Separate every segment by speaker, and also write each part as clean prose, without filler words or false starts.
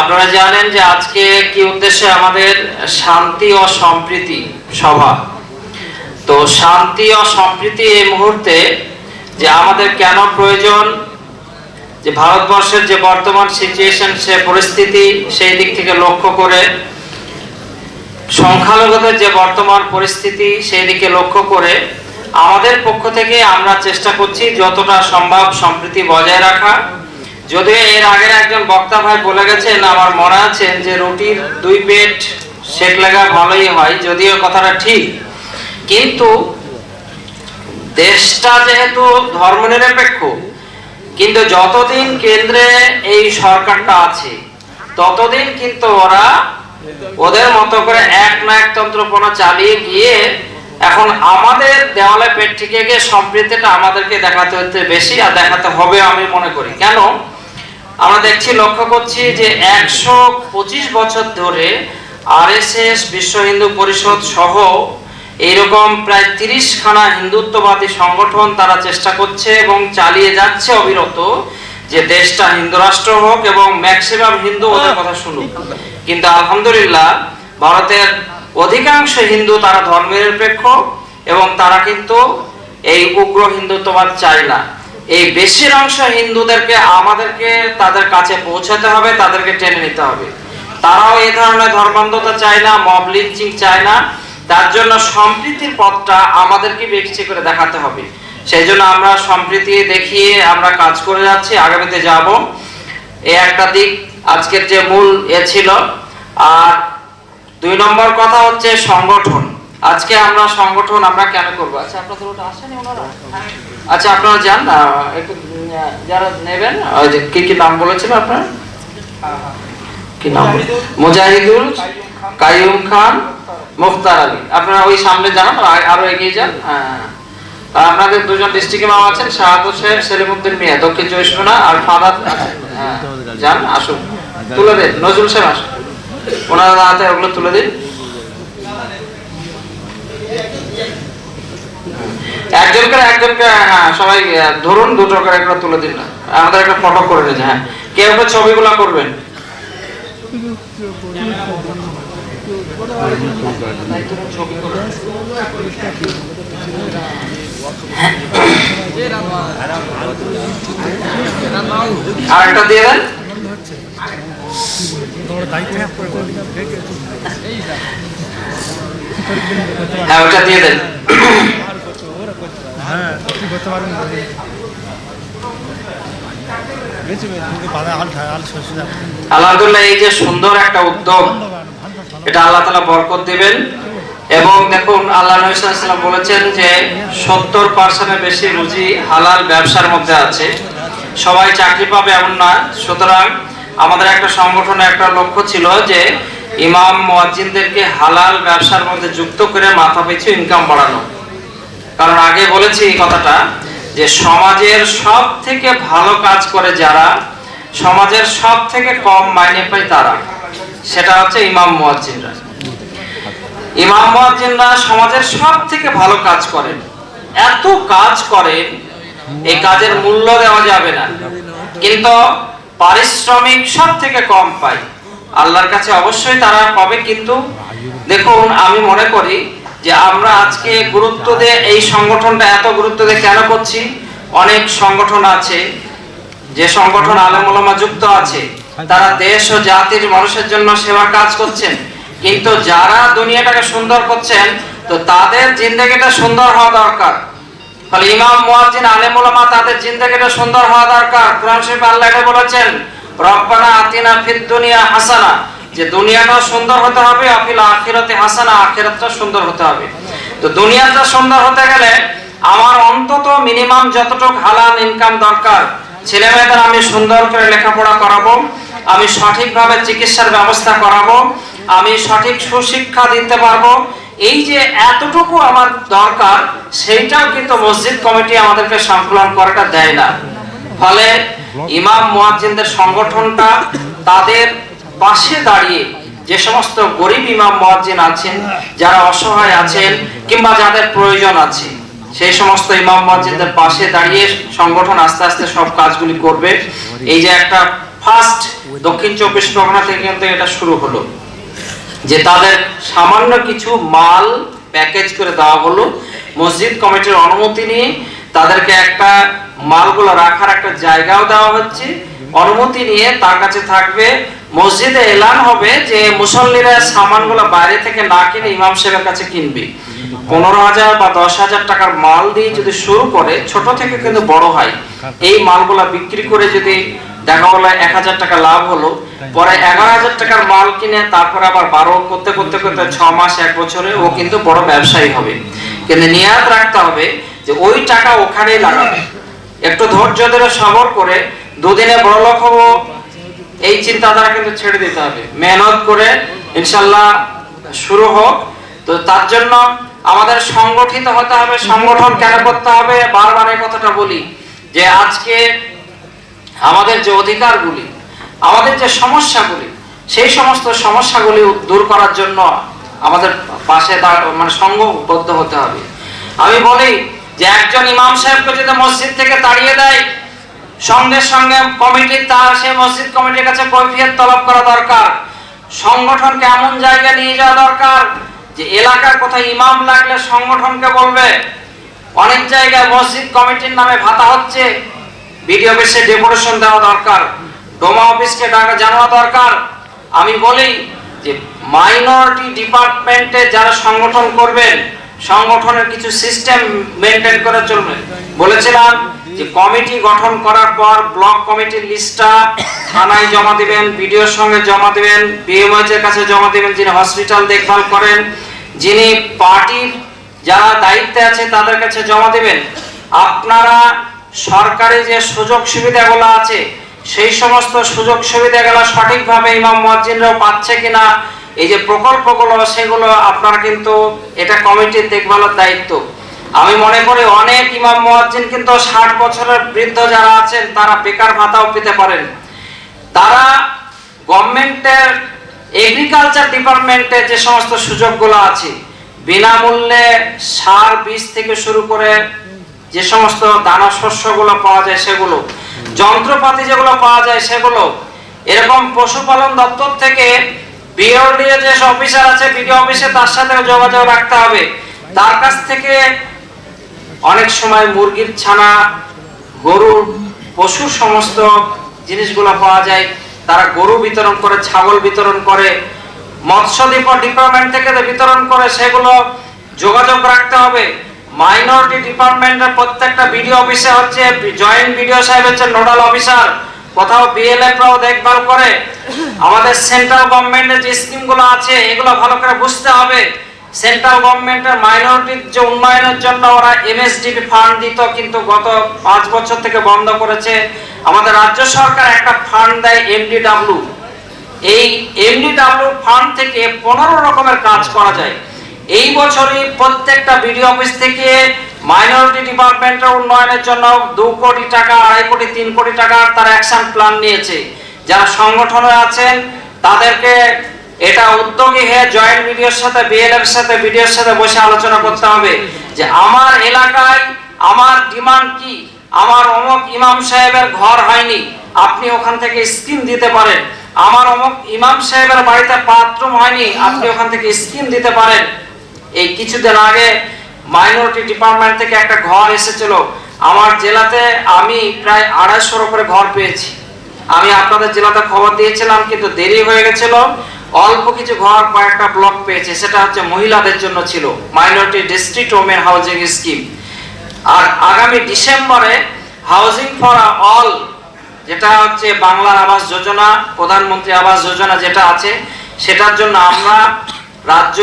Speaker 1: আপনারা জানেন যে আজকে কি উদ্দেশ্যে আমাদের শান্তি ও সম্প্রীতি সভা। তো শান্তি ও সম্প্রীতি এই মুহূর্তে যে আমাদের কেন প্রয়োজন, যে ভারতবর্ষের যে বর্তমান সিচুয়েশন, সে পরিস্থিতি, সেই দিক থেকে লক্ষ্য করে সংখ্যালঘুদের যে বর্তমান পরিস্থিতি, সেই দিকে লক্ষ্য করে আমাদের পক্ষ থেকে আমরা চেষ্টা করছি যতটা সম্ভব সম্প্রীতি বজায় রাখা। যদিও এর আগের একজন বক্তা ভাই বলে গেছেন, আমার মনে আছে যে রুটির দুই পেট সেক লাগা ভালোই হয়, যদিও কথাটা ঠিক, কিন্তু দেশটা যেহেতু ধর্মনিরপেক্ষ, কিন্তু যতদিন কেন্দ্রে এই সরকারটা আছে ততদিন কিন্তু ওরা ওদের মতো করে এক না এক তন্ত্রপনা চালিয়ে গিয়ে এখন আমাদের দেওয়ালে পেট থেকে গিয়ে সম্প্রীতিটা আমাদেরকে দেখাতে হতে বেশি, আর দেখাতে হবে আমি মনে করি। কেন আমরা দেখছি, লক্ষ্য করছি যে 125 বছর ধরে আরএসএস, বিশ্ব হিন্দু পরিষদ সহ এইরকম প্রায় 30 খানা হিন্দুত্ববাদী সংগঠন তারা চেষ্টা করছে এবং চালিয়ে যাচ্ছে অবিরত যে দেশটা হিন্দু রাষ্ট্র হোক এবং ম্যাক্সিমাম হিন্দু ওদের কথা শুনুক। কিন্তু আলহামদুলিল্লাহ ভারতের অধিকাংশ হিন্দু তারা ধর্মনিরপেক্ষ এবং তারা কিন্তু এই উগ্র হিন্দুত্ববাদ চায় না। এই বেশির অংশ হিন্দুদেরকে আমাদেরকে তাদের কাছে পৌঁছাতে হবে, তাদেরকে টেনে নিতে হবে। তারাও এই ধরনের ধর্মান্ধতা চায় না, মব লিঞ্চিং চায় না। তার জন্য সম্প্রীতির পথটা আমাদেরকে বেছে করে দেখাতে হবে। সেই জন্য আমরা সম্প্রীতি দেখিয়ে আমরা কাজ করে যাচ্ছি, আগামীতে যাব। এই একটা দিক আজকের যে মূল ছিল। আর 2 নম্বর কথা হচ্ছে সংগঠন। আজকে আমরা সংগঠন আমরা কেন করব? আচ্ছা আপনাদের ওটা আসেনি ওনারা? আচ্ছা আপনারা যান না, একটু যারা নেবেন, ওই যে কি নাম বলেছিল আপনার, কি নাম? মুজাহিদুল, কাইয়ুম খান, মুখতার আলী। আপনারা ওই সামনে যান, আরো এগিয়ে যান। আপনাদের দুজন ডিস্ট্রিক্ট ইমাম আছেন, শাহাদুল সাহেব, সেলিমউদ্দিন মিয়া, দক্ষিণ চব্বিশ পরগনা, আর ফাদার আছেন। যান, আসুন, তুলে দেন। নজরুল সাহেব আসুন, ওনার হাতে ওগুলো তুলে দিন। একজনকে হ্যাঁ সবাই ধরুন, দুটো করে একটা তুলে দিন না, আমাদের একটা ফটো করে নিন। হ্যাঁ, কেউ কেউ ছবিগুলো করবেন। আর একটা দিয়ে দেন। হ্যাঁ ওটা দিয়ে দেন। আলহামদুলিল্লাহ, এই যে সুন্দর একটা উদ্যোগ, এটা আল্লাহ তাআলা বরকত দিবেন। এবং দেখুন, আল্লাহ নবী সাল্লাল্লাহু আলাইহি ওয়াসাল্লাম বলেছেন যে 70% বেশি রুজি হালাল ব্যবসার মধ্যে আছে। সবাই চাকরি পাবে এমন না। সুতরাং আমাদের একটা সংগঠনের একটা লক্ষ্য ছিল যে ইমাম মুয়াজ্জিনদেরকে হালাল ব্যবসার মধ্যে যুক্ত করে মাথা পিছু ইনকাম বাড়ানো। কারণ আগে বলেছি এই কথাটা যে সমাজের সব থেকে ভালো কাজ করে যারা, সমাজের সব থেকে কম মাইনে পায় তারা, সেটা হচ্ছে ইমাম মুয়াজ্জিনরা। ইমাম মুয়াজ্জিনরা সমাজের সব থেকে ভালো কাজ করেন, এত কাজ করেন এই কাজের মূল্য দেওয়া যাবে না, কিন্তু পারিশ্রমিক সব থেকে কম পায়। আল্লাহর কাছে অবশ্যই তারা পাবে, কিন্তু দেখুন আমি মনে করি যে আমরা আজকে গুরুত্ব দিয়ে এই সংগঠনটা এত গুরুত্ব দিয়ে কেন করছি। অনেক সংগঠন আছে, যে সংগঠন আলেম ওলামা যুক্ত আছে, তারা দেশ ও জাতির মানুষের জন্য সেবার কাজ করছেন, কিন্তু যারা দুনিয়াটাকে সুন্দর করছেন, তো তাদের জিন্দেগিটা সুন্দর হওয়া দরকার। ফলে ইমাম মুয়াজ্জিন আলেম ওলামা তাদের জিন্দেগিটা সুন্দর হওয়া দরকার। কোরআন শরীফে আল্লাহ এটা বলেছেন, রব্বানা আতিনা ফিদ দুনিয়া হাসানা, যে দুনিয়াটা সুন্দর হতে হবে, আফিল আখিরাতে হাসানা, আখিরাতটা সুন্দর হতে হবে। তো দুনিয়াটা সুন্দর হতে গেলে আমার অন্তত মিনিমাম যতটুকু হালাল ইনকাম দরকার, ছেলে মেয়েদের আমি সুন্দর করে লেখাপড়া করাবো, আমি সঠিকভাবে চিকিৎসার ব্যবস্থা করাবো, আমি সঠিক সুশিক্ষা দিতে পারবো, এই যে এতটুকু আমার দরকার, সেইটাও কিন্তু মসজিদ কমিটি আমাদেরকে সংকলন করাটা দেয় না। ফলে ইমাম মুয়াজ্জিনদের সংগঠনটা তাদের পাশে দাঁড়িয়ে যে সমস্ত গরিব ইমাম মুয়াজ্জিন আছেন, যারা অসহায় আছেন কিংবা যাদের প্রয়োজন আছে, সেই সমস্ত ইমাম মুয়াজ্জিনদের পাশে দাঁড়িয়ে সংগঠন আস্তে আস্তে সব কাজগুলি করবে। এই যে একটা ফার্স্ট দক্ষিণ 24 পরগনা থেকে কিন্তু এটা শুরু হলো, যে তাদের সামান্য কিছু মাল প্যাকেজ করে দেওয়া হলো। মসজিদ কমিটির অনুমতি নিয়ে তাদেরকে একটা মালগুলো রাখার একটা জায়গাও দেওয়া হচ্ছে, অনুমতি নিয়ে তার কাছে থাকবে। মসজিদে এলান হবে যে মুসল্লিরা সামানগুলো বাইরে থেকে না কিনে ইমাম সাহেবের কাছে কিনবে। 15,000 বা 10,000 টাকার মাল দিয়ে যদি শুরু করে, ছোট থেকে কিন্তু বড় হয়। এই মালগুলা বিক্রি করে যদি দেখা হলো 1,000 টাকা লাভ হলো, পরে 11,000 টাকার মাল কিনে তারপরে আবার 12 করতে করতে করতে 6 মাস 1 বছরে ও কিন্তু বড় ব্যবসায়ী হবে। কিন্তু নিয়াত রাখতে হবে যে ওই টাকা ওখানেই লাগাবে। একটু ধৈর্য ধরে সবর করে দুদিনে বড় লোক হবো, এই চিন্তাধারা কিন্তু ছেড়ে দিতে হবে। মেহনত করে ইনশাল্লাহ শুরু হোক। তো তার জন্য আমাদের সংগঠিত হতে হবে। সংগঠন কেন করতে হবে? বারবার এই কথাটা বলি যে আজকে আমাদের যে অধিকারগুলি, আমাদের যে সমস্যাগুলি, সেই সমস্ত সমস্যাগুলি দূর করার জন্য আমাদের পাশে মানে সংঘবদ্ধ হতে হবে। আমি বলি যে একজন ইমাম সাহেবকে যদি মসজিদ থেকে তাড়িয়ে দেয়, সঙ্গে সঙ্গে কমিটি তার সেই মসজিদ কমিটির কাছে কৈফিয়ত তলব করা দরকার। সংগঠনকে এমন জায়গায় নিয়ে যাওয়া দরকার যে এলাকার কোথায় ইমাম লাগলে সংগঠনকে বলবে। অনেক জায়গায় মসজিদ কমিটির নামে ভাতা হচ্ছে, বিডিও অফিসে ডেপুটেশন দেওয়া দরকার, ডোমা অফিসকে জানানো দরকার। আমি বলি যে মাইনরিটি ডিপার্টমেন্টে যারা সংগঠন করবেন, সংগঠনের কিছু সিস্টেম মেনটেন করে চলবে। বলেছিলাম যে কমিটি গঠন করার পর ব্লক কমিটির লিস্টটা থানায় জমা দিবেন, বিডিওর সঙ্গে জমা দিবেন, বিএমএইচ এর কাছে জমা দিবেন, যিনি হসপিটাল দেখভাল করেন, যিনি পার্টির যারা দায়িত্বে আছে তাদের কাছে জমা দিবেন। আপনারা সরকারি যে সুযোগ সুবিধাগুলো আছে, সেই সমস্ত সুযোগ সুবিধাগুলো সঠিকভাবে ইমাম মুয়াজ্জিনরাও পাচ্ছে কিনা, এই যে প্রকল্পগুলো, সেগুলো আপনারা কিন্তু এটা কমিটির দেখভালের দায়িত্ব। আমি মনে করি অনেক ইমাম মুয়াজ্জিন কিন্তু 60 বছরের বৃদ্ধ যারা আছেন তারা বেকার ভাতাও পেতে পারেন। তারা গভর্নমেন্টের এগ্রিকালচার ডিপার্টমেন্টে যে সমস্ত সুযোগগুলো আছে, বিনামূল্যে সার বীজ থেকে শুরু করে যে সমস্ত দানা শস্যগুলো পাওয়া যায় সেগুলো, যন্ত্রপাতি যেগুলো পাওয়া যায় সেগুলো, এরকম পশুপালন দপ্তর থেকে বিওডিএ যে অফিসার আছে বিডিও অফিসে, তার সাথে যোগাযোগ রাখতে হবে। তার কাছ থেকে অনেক সময় মুরগির ছানা, গরুর, পশুর সমস্ত জিনিসগুলো পাওয়া যায়। তারা গরু বিতরণ করে, ছাগল বিতরণ করে, মৎস্য ডিপার্টমেন্ট থেকে বিতরণ করে, সেগুলো যোগাযোগ রাখতে হবে। মাইনরিটি ডিপার্টমেন্টের প্রত্যেকটা বিডিও অফিসে হচ্ছে জয়েন্ট বিডিও সাহেব হচ্ছে নোডাল অফিসার, কোথাও বিএলএফরাও দেখভাল করে। আমাদের সেন্ট্রাল গভর্নমেন্টের যে স্কিমগুলো আছে এগুলো ভালো করে বুঝতে হবে। সেন্ট্রাল গভর্নমেন্টের মাইনরিটির যে উন্নয়নের জন্য ওরা এমএসডিপি ফান্ড দিত, কিন্তু গত 5 বছর থেকে বন্ধ করেছে। আমাদের রাজ্য সরকার একটা ফান্ড দেয় এমডিডব্লিউ, এই এমডিডব্লিউ ফান্ড থেকে 15 রকমের কাজ করা যায়। এই বছরই প্রত্যেকটা বিডিও অফিস থেকে মাইনরিটি ডিপার্টমেন্টের উন্নয়নের জন্য 2 কোটি টাকা, 2.5 কোটি, 3 কোটি টাকা তার অ্যাকশন প্ল্যান নিয়েছে। যারা সংগঠনে আছেন তাদেরকে এটা উদ্যোগী হয়ে জয়েন্ট বিডিওর সাথে, বিএলএর সাথে, বিডিওর সাথে বসে আলোচনা করতে হবে যে আমার এলাকায় আমার ডিমান্ড কি। আমার অমুক ইমাম সাহেবের ঘর হয়নি, আপনি ওখান থেকে স্কিম দিতে পারেন। আমার অমুক ইমাম সাহেবের বাড়িতে বাথরুম হয়নি, আপনি ওখান থেকে স্কিম দিতে পারেন। এই কিছুদিন আগে মাইনরিটি ডিপার্টমেন্ট থেকে একটা ঘর এসেছিল আমার জেলাতে, আমি প্রায় 250 করে ঘর পেয়েছি। আমি আপনাদের জেলাতে খবর দিয়েছিলাম, কিন্তু দেরি হয়ে গেছিল। অল্প কিছু ঘর কয়েকটা ব্লক পেয়েছে, সেটা হচ্ছে মহিলাদের জন্য ছিল, minority district women housing scheme. আর আগামী ডিসেম্বরে হাউজিং ফর অল, যেটা হচ্ছে বাংলার আবাস যোজনা, প্রধানমন্ত্রী আবাস যোজনা যেটা আছে, সেটার জন্য আমরা রাজ্য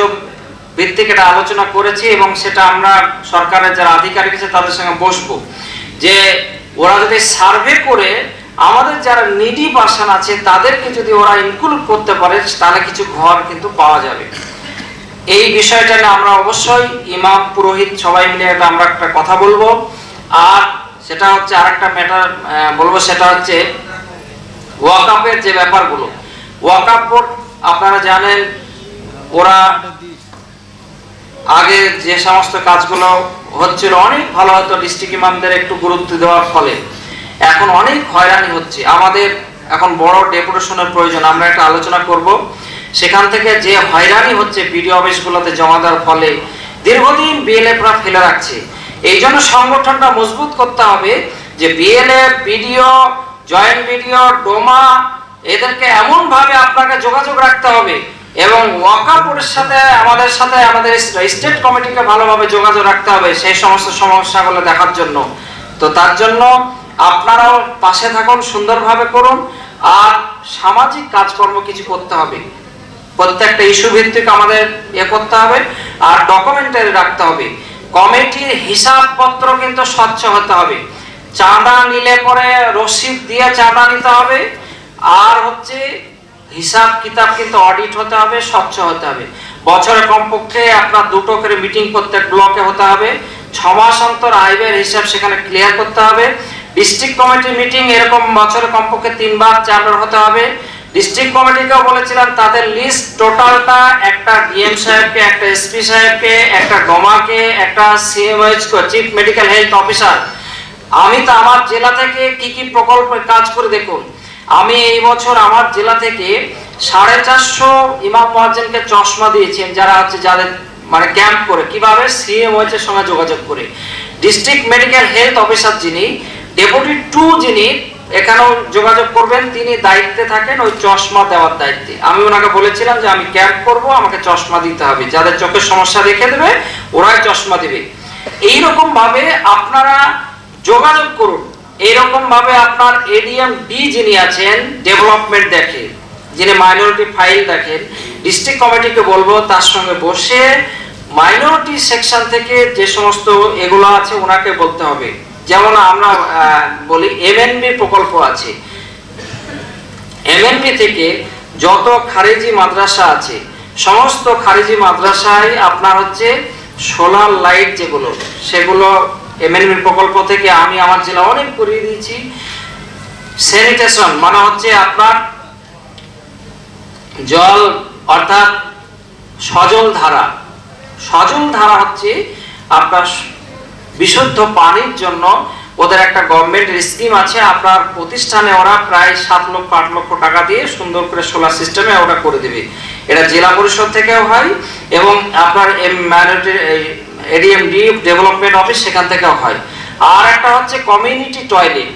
Speaker 1: ভিত্তিক এটা আলোচনা করেছি এবং সেটা আমরা সরকারের যারা আধিকারিক আছে তাদের সঙ্গে বসবো, যে ওরা যদি সার্ভে করে আমাদের যারা নিডি পার্সন আছে তাদেরকে যদি ওরা ইনক্লুড করতে পারে, তাহলে কিছু ঘর কিন্তু পাওয়া যাবে। এই বিষয়টা নিয়ে আমরা অবশ্যই ইমাম, পুরোহিত সবাই মিলে এটা আমরা একটা কথা বলবো। আর সেটা হচ্ছে আরেকটা ম্যাটার বলবো, সেটা হচ্ছে ওয়াকফের যে ব্যাপারগুলো। ওয়াকফ বোর্ড আপনারা জানেন, ওরা আগে যে সমস্ত কাজগুলো হচ্ছিল অনেক ভালো হতো, ডিস্ট্রিক্ট ইমামদের একটু গুরুত্ব দেওয়ার ফলে এখন অনেক হয়রানি হচ্ছে। আমাদের এখন বড় ডেপুটেশনের প্রয়োজন, আমরা একটা আলোচনা করব। সেখান থেকে যে হয়রানি হচ্ছে বিডিও অফিসগুলোতে জমা দেওয়ার ফলে দীর্ঘদিন বিএলএফরা ফেলে রাখছে, এই জন্য সংগঠনটা মজবুত করতে হবে যে BLF, BDO, joint BDO, Doma এদেরকে এমনভাবে আপনাকে যোগাযোগ রাখতে হবে এবং ওয়াকা বোর্ডের সাথে আমাদের স্টেট কমিটিকে ভালোভাবে যোগাযোগ রাখতে হবে সেই সমস্ত সমস্যাগুলো দেখার জন্য। তো তার জন্য আপনারাও পাশে থাকুন, সুন্দরভাবে করুন। আর সামাজিক কাজকর্ম কিছু করতে হবে, প্রত্যেকটা ইস্যু ভিত্তিক আমাদের করতে হবে আর ডকুমেন্টারি রাখতে হবে। কমিটির হিসাবপত্র কিন্তু স্বচ্ছ হতে হবে, চাঁদা নিলে পরে রসিদ দিয়ে চাঁদা নিতে হবে, আর হচ্ছে হিসাব কিতাব কিন্তু অডিট হতে হবে, স্বচ্ছ হতে হবে। বছরে কমপক্ষে আপনার 2টো করে মিটিং প্রত্যেক ব্লকে হতে হবে, 6 মাস অন্তর আইবের হিসাব সেখানে ক্লিয়ার করতে হবে। ডিস্ট্রিক্ট কমিটির মিটিং এরকম বছরে কমপক্ষে 3বার 4বার হতে হবে। ডিস্ট্রিক্ট কমিটিকেও বলেছিলাম তাদের লিস্ট টোটালটা একটা ডিএম সাহেবকে, একটা এসপি সাহেবকে, একটা ডোমাকে, একটা CMH chief medical health officer, আমি তো আমার জেলা থেকে কি কি প্রকল্পে কাজ করে দেখুন। আমি এই বছর আমার জেলা থেকে 450 ইমাম মুয়াজ্জিনকে চশমা দিয়েছেন, যারা হচ্ছে যাদের মানে ক্যাম্প করে, কিভাবে সিএমএইচ এর সঙ্গে যোগাযোগ করে। ডিস্ট্রিক্ট মেডিকেল হেলথ অফিসার যিনি ডেপুটি 2 যিনি এখানেও যোগাযোগ করবেন, তিনি দায়িত্বে থাকেন ওই চশমা দেওয়ার দায়িত্বে। আমি ওনাকে বলেছিলাম যে আমি ক্যাম্প করব, আমাকে চশমা দিতে হবে, যাদের চোখের সমস্যা রেখে দেবে ওরাই চশমা দিবে। এইরকম ভাবে আপনারা যোগাযোগ করুন। এইরকম ভাবে আপনার এডিএম ডি যিনি আছেন ডেভেলপমেন্ট দেখে, যিনি মাইনরিটি ফাইল দেখেন, ডিস্ট্রিক্ট কমিটিকে বলবো তার সঙ্গে বসে মাইনরিটি সেকশন থেকে যে সমস্ত এগুলো আছে ওনাকে বলতে হবে। যেমন আমরা বলি এমএনবি প্রকল্প আছে, এমএনবি থেকে যত খারিজি মাদ্রাসা আছে সমস্ত খারিজি মাদ্রাসায় আপনার হচ্ছে সোলার লাইট যেগুলো সেগুলো এমএনবি প্রকল্প থেকে আমি আমার জেলা অনেক করিয়ে দিয়েছি। স্যানিটেশন মানে হচ্ছে আপনার জল অর্থাৎ সজল ধারা, সজল ধারা হচ্ছে আপনার বিশুদ্ধ পানির জন্য ওদের একটা গভর্নমেন্টের স্কিম আছে। আপনার প্রতিষ্ঠানে ওরা প্রায় 7 লক্ষ 8 লক্ষ টাকা দিয়ে সুন্দর করে সোলার সিস্টেমে ওটা করে দেবে। এটা জেলা পরিষদ থেকেও হয় এবং আপনার এডিএমডি ডেভেলপমেন্ট অফিস সেখান থেকেও হয়। আর একটা হচ্ছে কমিউনিটি টয়লেট,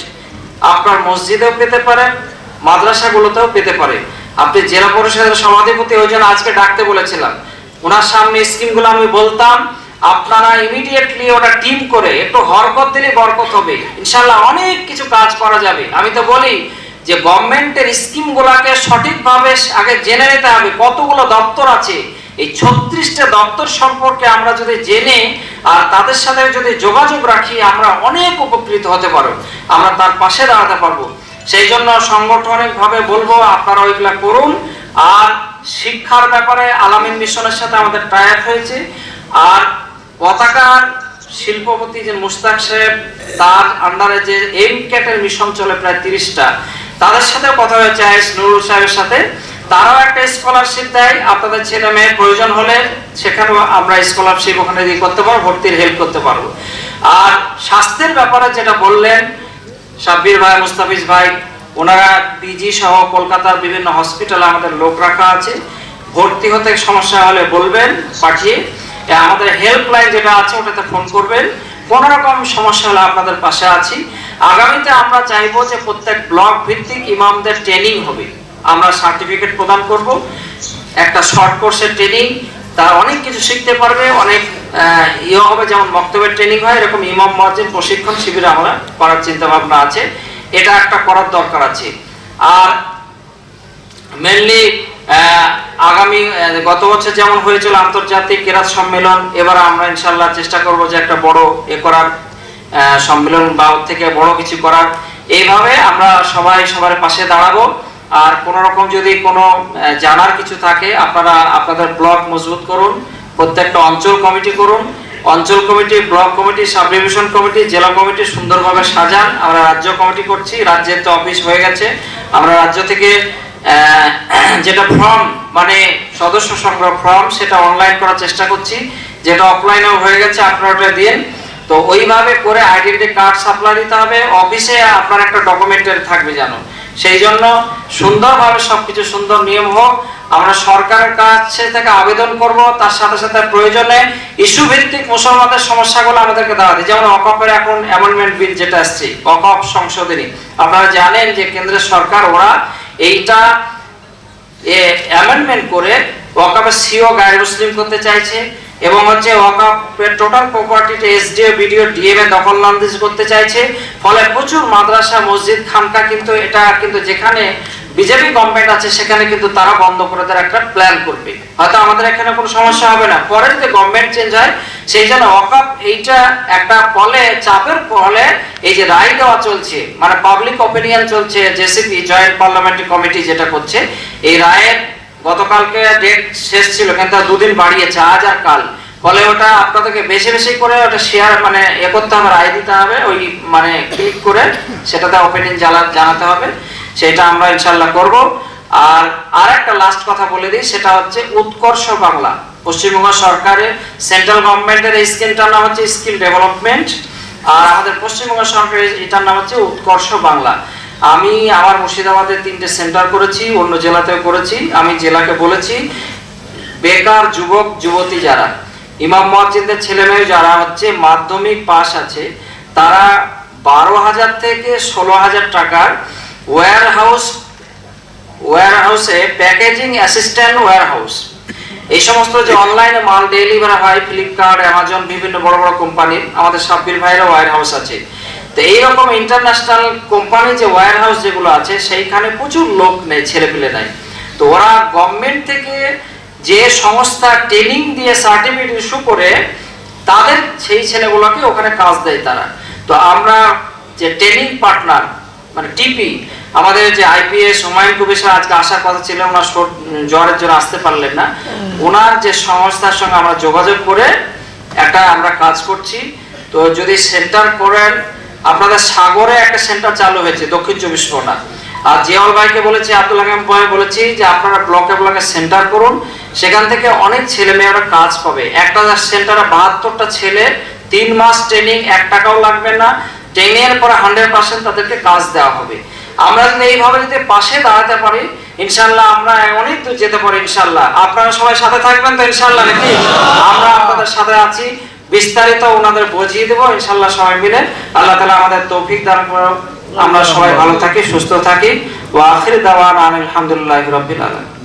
Speaker 1: আপনার মসজিদেও পেতে পারেন, মাদ্রাসাগুলোতেও পেতে পারে। আপনি জেলা পরিষদের সভাধিপতি ওই জন্য আজকে ডাকতে বলেছিলাম, ওনার সামনে স্কিমগুলো আমি বলতাম, আপনারা ইমিডিয়েটলি ওটা টিম করে একটু হরকত দিলে বরকত হবে, ইনশাআল্লাহ অনেক কিছু কাজ করা যাবে। আমি তো বলি যে গভর্নমেন্টের স্কিমগুলোকে সঠিকভাবে আগে জেনে নিতে হবে। কতগুলো দপ্তর আছে, এই 36টা দপ্তর সম্পর্কে আমরা যদি জেনে আর তাদের সাথে যদি যোগাযোগ রাখি আমরা অনেক উপকৃত হতে পারবো, আমরা তার পাশে দাঁড়াতে পারবো। সেই জন্য সাংগঠনিকভাবে বলবো আপনারা ওইগুলা করুন। আর শিক্ষার ব্যাপারে আলামিন মিশনের সাথে আমাদের টাই আপ হয়েছে। আর পতাকার শিল্পপতি যে মুস্তাক সাহেব, তার আন্ডারে যে এম ক্যাটের মিশন চলে প্রায় 30টা, তাদের সাথে কথা হয়েছে নুরুল সাহেবের সাথে, তারাও একটা স্কলারশিপ দেয়। আপনাদের ছেলে মেয়ের প্রয়োজন হলে সেখানেও আমরা স্কলারশিপ ওখানে দিয়ে করতে পারবো, ভর্তির হেল্প করতে পারবো। আর স্বাস্থ্যের ব্যাপারে যেটা বললেন সাব্বির ভাই, মুস্তাফিজ ভাই, ওনারা পিজি সহ কলকাতার বিভিন্ন হসপিটালে আমাদের লোক রাখা আছে। ভর্তি হতে সমস্যা হলে বলবেন পাঠিয়ে, আমাদের হেল্পলাইন যেটা আছে ওটাতে ফোন করবেন, কোন রকম সমস্যা হলে আপনাদের পাশে আছি। আগামীতে আমরা চাইবো যে প্রত্যেক ব্লক ভিত্তিক ইমামদের ট্রেনিং হবে, আমরা সার্টিফিকেট প্রদান করব, একটা শর্ট কোর্সের ট্রেনিং, তারা অনেক কিছু শিখতে পারবে, অনেক হবে। যেমন বক্তব্যের ট্রেনিং হয়, এরকম ইমাম মুয়াজ্জিন প্রশিক্ষণ শিবির আমরা করার চিন্তা ভাবনা আছে, এটা একটা করার দরকার আছে। আর মেনলি আগামী গত বছর যেমন হয়েছিল আন্তর্জাতিক কেরাত সম্মেলন, এবার আমরা ইনশাআল্লাহ চেষ্টা করব যে একটা বড় করার সম্মেলন বা থেকে বড় কিছু করার। এইভাবে আমরা সবাই সবার পাশে দাঁড়াবো। আর কোন রকম যদি কোনো জানার কিছু থাকে আপনারা আপনাদের ব্লক মজবুত করুন, প্রত্যেকটা অঞ্চল কমিটি করুন, অঞ্চল committee, block committee, sub division committee, জেলা কমিটি সুন্দরভাবে সাজান। আমরা রাজ্য কমিটি করছি, রাজ্যের তো অফিস হয়ে গেছে, আমরা রাজ্য থেকে যেটা ফর্ম মানে সদস্য সংগ্রহ ফর্ম সেটা অনলাইন করার চেষ্টা করছি, যেটা অফলাইনেও হয়ে গেছে, আপনারা ওটা দিন। তো ওইভাবে করে আইডেন্টি কার্ড সাপ্লাই দিতে হবে। অফিসে আপনার একটা ডকুমেন্টারি থাকবে জানো, সেই জন্য সুন্দরভাবে সবকিছু সুন্দর নিয়ম হোক। আমরা সরকারের কাছে থেকে আবেদন করব, তার সাথে সাথে প্রয়োজনে ইস্যু ভিত্তিক মুসলমানদের সমস্যাগুলো আমাদেরকে দাঁড়াতে, যেমন ওয়াকফের এখন অ্যামেন্ডমেন্ট বিল যেটা আসছে, ওয়াকফ সংশোধনী, আপনারা জানেন যে কেন্দ্রের সরকার ওরা এইটা অ্যামেন্ডমেন্ট করে ওয়াকফের সিও গায়ের মুসলিম করতে চাইছে, এবং হচ্ছে ওয়াকফের টোটাল প্রপার্টিতে এসডিও বিডিও ডিএম এ দখলন্দাজি করতে চাইছে। ফলে প্রচুর মাদ্রাসা মসজিদ খানকা কিন্তু এটা কিন্তু যেখানে বিজেপি গভর্নমেন্ট আছে সেখানে কিন্তু তারা বন্ধ করে দেওয়ার একটা প্ল্যান করবে। হয়তো আমাদের এখানে কোনো সমস্যা হবে না, পরে যদি গভর্নমেন্ট চেঞ্জ হয় সেই জন্য ওয়াকফ এইটা একটা ফলে চাপের ফলে এই যে রায় দেওয়া চলছে, মানে পাবলিক অপিনিয়ন চলছে, জেসিপি জয়েন্ট পার্লামেন্টারি কমিটি যেটা করছে, এই রায়ের গতকালকে ডেট শেষ ছিল কিন্তু 2 দিন বাড়িয়েছে, আজ আর কাল। ফলে ওটা আপনাদেরকে বেশি বেশি করে ওটা শেয়ার মানে করতে হবে, রায় দিতে হবে, ওই মানে ক্লিক করে সেটাতে ওপিনিয়ন জানাতে হবে, সেটা আমরা ইনশাআল্লাহ করব। আর আরেকটা লাস্ট কথা বলে দিই, সেটা হচ্ছে উৎকর্ষ বাংলা। পশ্চিমবঙ্গ সরকারের সেন্ট্রাল গভর্নমেন্টের এই স্কিমটার নাম হচ্ছে স্কিল ডেভেলপমেন্ট, আর আমাদের পশ্চিমবঙ্গ সরকারের এটার নাম হচ্ছে উৎকর্ষ বাংলা। আমি আমার মুর্শিদাবাদে 3টে সেন্টার করেছি, অন্য জেলাতেও করেছি। আমি জেলাকে বলেছি বেকার যুবক যুবতী যারা ইমাম মসজিদের ছেলে মেয়ে যারা হচ্ছে মাধ্যমিক পাস আছে, তারা 12,000 থেকে 16,000 টাকার ওয়্যারহাউসে প্যাকেজিং অ্যাসিস্ট্যান্ট ওয়্যারহাউস, এই সমস্ত যে অনলাইনে মাল ডেলিভারি হয় ফ্লিপকার্ট, অ্যামাজন, বিভিন্ন বড় বড় কোম্পানির, আমাদের সাব্বির ভাইয়ের ওয়্যারহাউস আছে। তো এইরকম ইন্টারন্যাশনাল কোম্পানি যে ওয়্যারহাউস যেগুলো আছে সেইখানে প্রচুর লোক নেই, ছেলেপিলে নেই। তো ওরা গভর্নমেন্ট থেকে যে সংস্থা ট্রেনিং দিয়ে সার্টিফিকেট ইস্যু করে তাদের সেই ছেলেগুলোকে ওখানে কাজ দেয় তারা। তো আমরা যে ট্রেনিং পার্টনার মানে টিপি, আমাদের যে আইপিএস হুমায়ুন কবির স্যার আজকে আসার কথা ছিল, ওনার জ্বরের জন্য আসতে পারলেন না, ওনার যে সংস্থার সঙ্গে আমরা যোগাযোগ করে একটা আমরা কাজ করছি। তো যদি সেন্টার করেন, আপনাদের সাগরে একটা সেন্টার চালু হয়েছে দক্ষিণ 24 পরগনা, আর জিয়াউল ভাইকে বলেছি, আব্দুল হাকিম ভাই বলেছি যে আপনারা ব্লকে ব্লকে সেন্টার করুন, সেখান থেকে অনেক ছেলে মেয়েরা কাজ পাবে। একটা সেন্টারে 72টা ছেলে, 3 মাস ট্রেনিং, 1 টাকাও লাগবে না, ট্রেনিং এর পরে 100% তাদেরকে কাজ দেওয়া হবে। আমরা যদি এইভাবে যদি পাশে দাঁড়াতে পারি, ইনশাআল্লাহ আমরা অনেক দূর যেতে পারি ইনশাআল্লাহ। আপনারা সবাই সাথে থাকবেন তো ইনশাআল্লাহ নাকি? আমরা আপনাদের সাথে আছি, বিস্তারিত ওনাদের বুঝিয়ে দেবো ইনশাআল্লাহ সবাই মিলে। আল্লাহ তাআলা আমাদের তৌফিক দান করুন, আমরা সবাই ভালো থাকি, সুস্থ থাকি। ওয়া আখির দাওয়ানা আলহামদুলিল্লাহি রাব্বিল আলামিন।